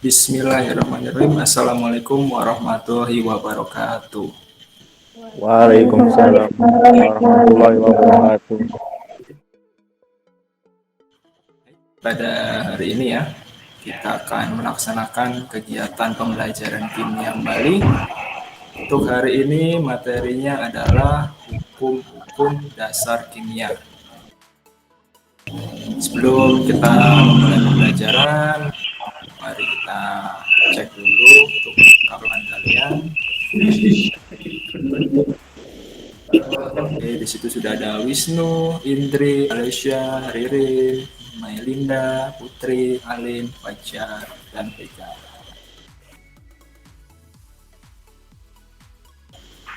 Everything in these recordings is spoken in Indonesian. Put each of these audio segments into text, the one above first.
Bismillahirrahmanirrahim. Assalamualaikum warahmatullahi wabarakatuh. Waalaikumsalam warahmatullahi wabarakatuh. Pada hari ini ya, kita akan melaksanakan kegiatan pembelajaran kimia kembali. Untuk hari ini materinya adalah hukum-hukum dasar kimia. Sebelum kita memulai pembelajaran, mari kita cek dulu untuk perlengkapan kalian. Oke, di situ sudah ada Wisnu, Indri, Alesya, Ririn, Mailinda, Putri, Alin, Fajar, dan Vega.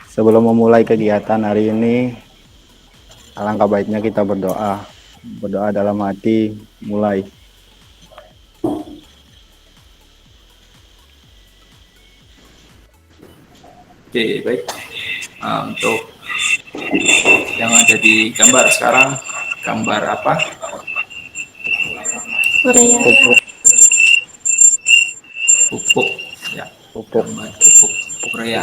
Sebelum memulai kegiatan hari ini, alangkah baiknya kita berdoa. Berdoa dalam hati, mulai. Oke, baik. Untuk yang ada di gambar sekarang, gambar apa? Urea. Pupuk, ya. Pupuk. Gambar pupuk urea.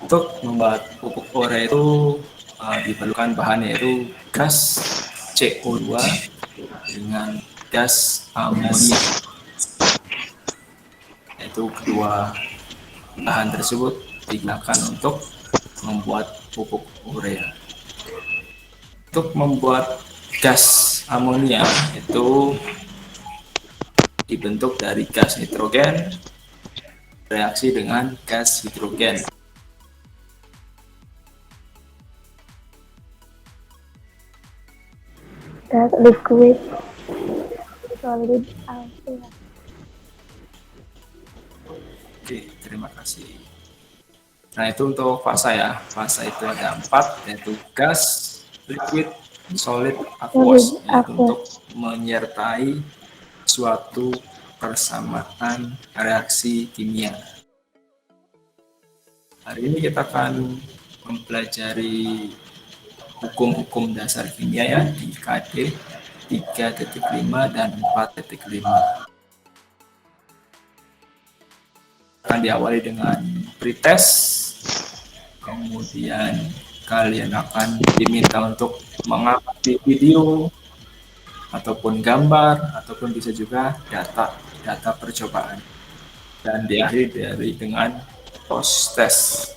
Untuk membuat pupuk urea itu diperlukan bahan yaitu gas CO2 dengan gas amonia. Yaitu kedua bahan tersebut digunakan untuk membuat pupuk urea. Untuk membuat gas amonia itu dibentuk dari gas nitrogen reaksi dengan gas hidrogen. Gas liquid solid alpha. Oke, terima kasih. Nah, itu untuk fasa ya. Fasa itu ada 4, yaitu gas, liquid, solid, aqueous, yaitu untuk menyertai suatu persamaan reaksi kimia. Hari ini kita akan mempelajari hukum-hukum dasar kimia ya di KD 3.5 dan 4.5. Akan diawali dengan pretest, kemudian kalian akan diminta untuk mengamati video ataupun gambar ataupun bisa juga data percobaan, dan diakhiri dengan post test.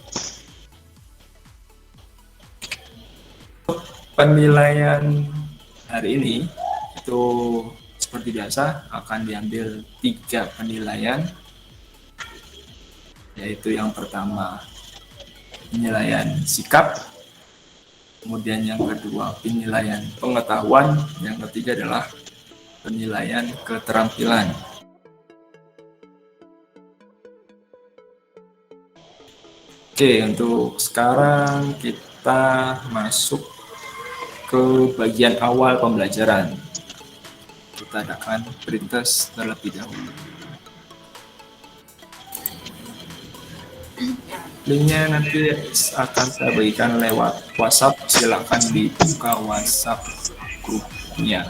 Penilaian hari ini itu seperti biasa akan diambil 3 penilaian, yaitu yang pertama penilaian sikap, kemudian yang kedua penilaian pengetahuan, yang ketiga adalah penilaian keterampilan. Oke, untuk sekarang kita masuk ke bagian awal pembelajaran. Kita adakan pretest terlebih dahulu. Linknya nanti akan saya berikan lewat WhatsApp. Silakan dibuka WhatsApp grupnya.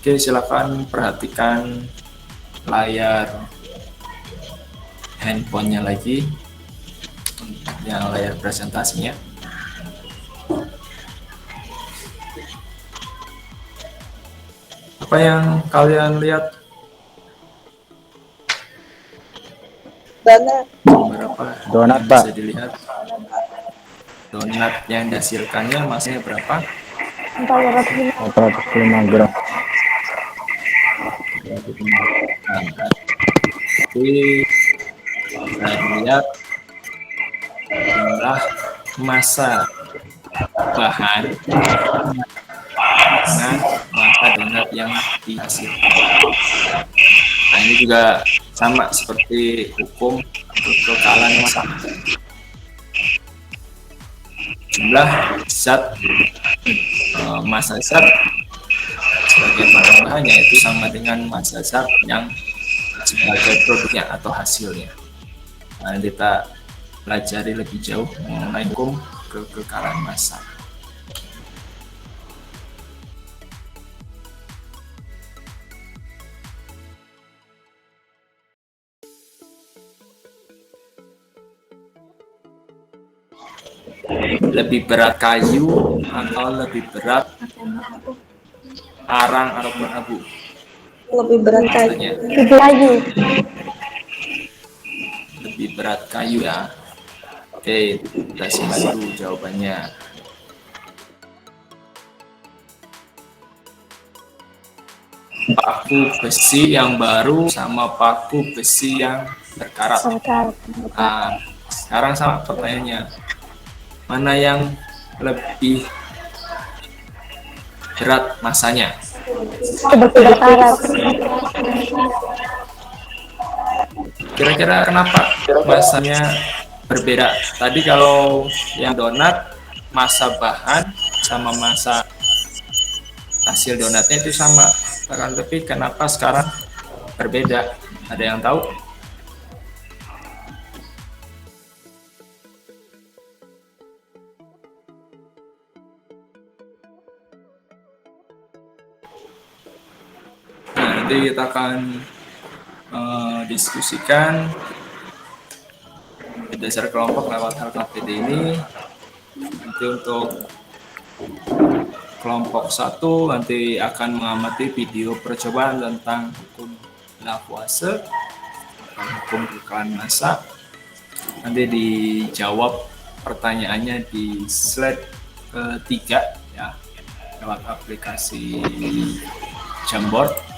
Oke, silakan perhatikan layar handphonenya lagi, yang layar presentasinya. Apa yang kalian lihat? Donat. Berapa? Donat, yang Pak. Bisa dilihat. Donat yang dihasilkannya masanya berapa? 405 gram. Jadi bisa dilihat jumlah massa bahan dengan massa donat yang dihasilkan. Nah, ini juga sama seperti hukum kekekalan massa. Jumlah zat massa zat sebagai bahan-bahannya itu sama dengan massa zat yang sebagai produknya atau hasilnya. Nah, kita pelajari lebih jauh mengenai hukum kekekalan massa. Lebih berat kayu atau lebih berat arang ataupun abu? Lebih berat kayu. Katanya Kayu. lebih berat kayu ya. Oke, kita simak dulu jawabannya. Paku besi yang baru sama paku besi yang berkarat. Nah, sekarang sama pertanyaannya. Mana yang lebih berat masanya? Berkarat. Kira-kira kenapa masanya berbeda? Tadi kalau yang donat, massa bahan sama massa hasil donatnya itu sama. Tapi kenapa sekarang berbeda? Ada yang tahu? Nah, nanti kita akan diskusikan berdasar kelompok lewat HKPD ini. Nanti untuk kelompok 1 nanti akan mengamati video percobaan tentang hukum Lavoisier, hukum kekekalan massa. Nanti dijawab pertanyaannya di slide ketiga ya, lewat aplikasi Jamboard.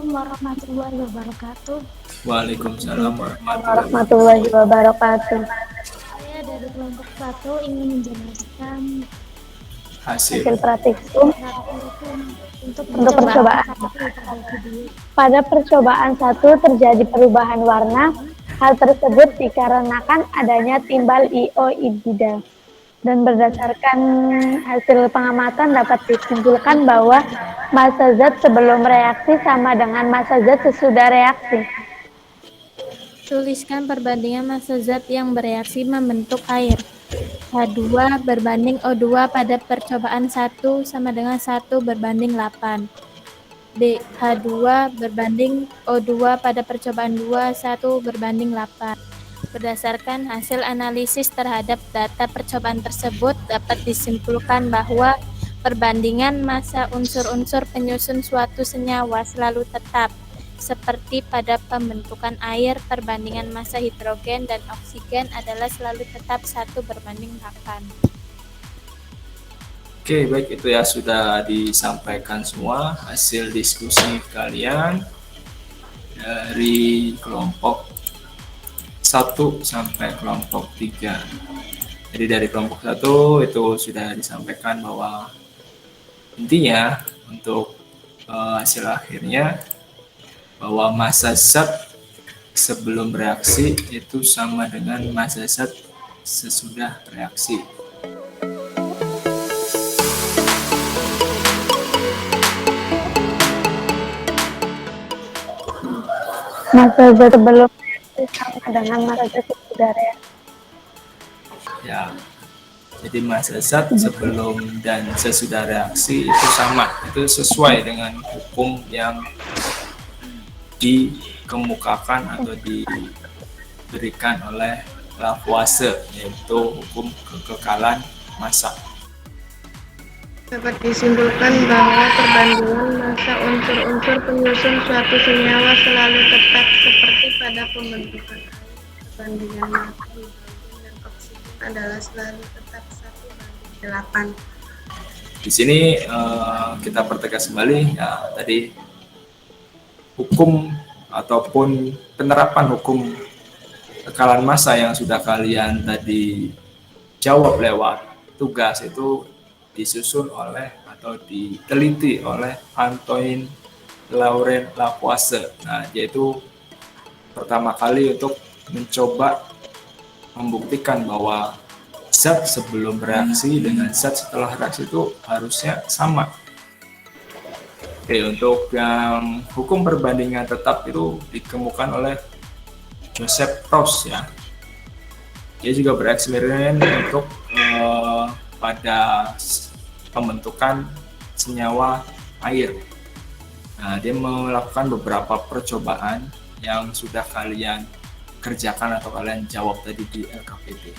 Warahmatullahi wabarakatuh. Waalaikumsalam Warahmatullahi wabarakatuh. Saya dari kelompok 1 ingin menjelaskan hasil hasil praktikum untuk percobaan. Pada percobaan 1 terjadi perubahan warna. Hal tersebut dikarenakan adanya timbal ioidida. Dan berdasarkan hasil pengamatan dapat disimpulkan bahwa massa zat sebelum reaksi sama dengan massa zat sesudah reaksi. Tuliskan perbandingan massa zat yang bereaksi membentuk air. H2 berbanding O2 pada percobaan 1 sama dengan 1 berbanding 8. D. H2 berbanding O2 pada percobaan 2, 1 berbanding 8. Berdasarkan hasil analisis terhadap data percobaan tersebut, dapat disimpulkan bahwa perbandingan massa unsur-unsur penyusun suatu senyawa selalu tetap. Seperti pada pembentukan air, perbandingan massa hidrogen dan oksigen adalah selalu tetap 1 berbanding 8. Oke, baik, itu ya sudah disampaikan semua hasil diskusi kalian dari kelompok 1 sampai kelompok 3. Jadi dari kelompok 1 itu sudah disampaikan bahwa intinya untuk hasil akhirnya bahwa massa zat sebelum reaksi itu sama dengan massa zat sesudah reaksi. Massa zat sebelum reaksi sama dengan massa zat sesudah reaksi. Ya, Jadi masa zat sebelum dan sesudah reaksi itu sama, itu sesuai dengan hukum yang dikemukakan atau diberikan oleh Lavoisier, yaitu hukum kekekalan massa. Dapat disimpulkan bahwa perbandingan massa unsur-unsur penyusun suatu senyawa selalu tetap seperti pada pembentukan air. Perbandingan massa hidrogen dan oksigen adalah selalu tetap 1:8. Di sini kita pertegas kembali ya, tadi hukum ataupun penerapan hukum kekekalan massa yang sudah kalian tadi jawab lewat tugas itu disusun oleh atau diteliti oleh Antoine Laurent Lavoisier. Nah, yaitu pertama kali untuk mencoba membuktikan bahwa zat sebelum reaksi dengan zat setelah reaksi itu harusnya sama. Oke, untuk yang hukum perbandingan tetap itu dikemukakan oleh Joseph Proust ya. Dia juga bereksperimen untuk pada pembentukan senyawa air. Nah, dia melakukan beberapa percobaan yang sudah kalian kerjakan atau kalian jawab tadi di LKPD.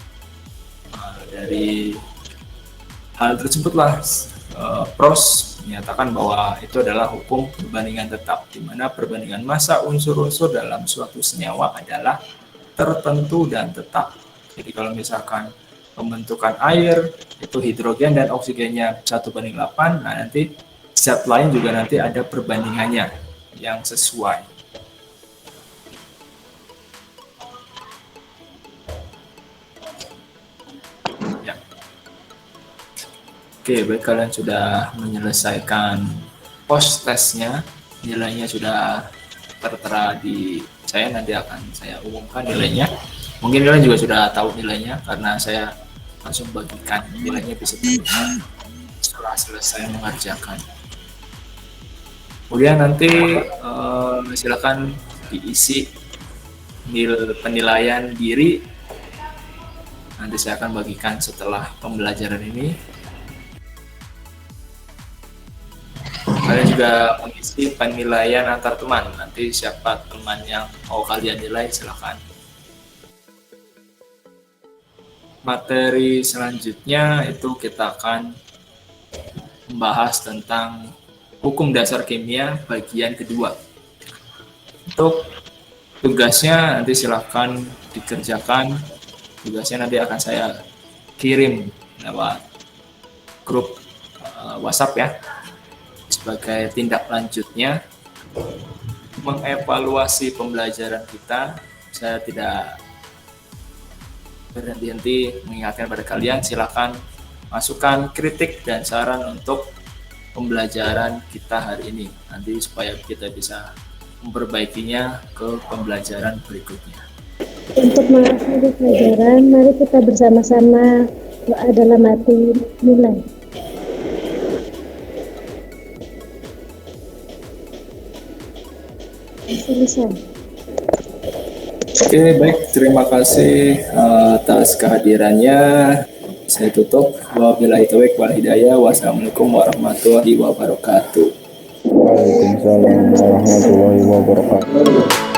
Dari hal tersebutlah Proust menyatakan bahwa itu adalah hukum perbandingan tetap, di mana perbandingan massa unsur-unsur dalam suatu senyawa adalah tertentu dan tetap. Jadi kalau misalkan pembentukan air itu hidrogen dan oksigennya 1:8, nah nanti zat lain juga nanti ada perbandingannya yang sesuai. Ya. Oke, baik, kalian sudah menyelesaikan post testnya, nilainya sudah tertera di saya, nanti akan saya umumkan nilainya. Mungkin kalian juga sudah tahu nilainya karena saya langsung bagikan nilainya bisa terlihat setelah selesai mengerjakan. Kemudian nanti silakan diisi penilaian diri. Nanti saya akan bagikan setelah pembelajaran ini. Kalian juga mengisi penilaian antar teman. Nanti siapa teman yang mau kalian nilai silakan. Materi selanjutnya itu kita akan membahas tentang hukum dasar kimia bagian kedua. Untuk tugasnya nanti silakan dikerjakan. Tugasnya nanti akan saya kirim lewat grup WhatsApp ya. Sebagai tindak lanjutnya mengevaluasi pembelajaran kita, saya tidak berhenti-henti mengingatkan pada kalian, silakan masukkan kritik dan saran untuk pembelajaran kita hari ini nanti supaya kita bisa memperbaikinya ke pembelajaran berikutnya. Untuk mengakhiri pelajaran, mari kita bersama-sama doa dalam hati mulai. Selesai. Oke, baik. Terima kasih atas kehadirannya. Saya tutup. Wabillahi taufiq wal hidayah. Wassalamualaikum warahmatullahi wabarakatuh. Waalaikumsalam warahmatullahi wabarakatuh.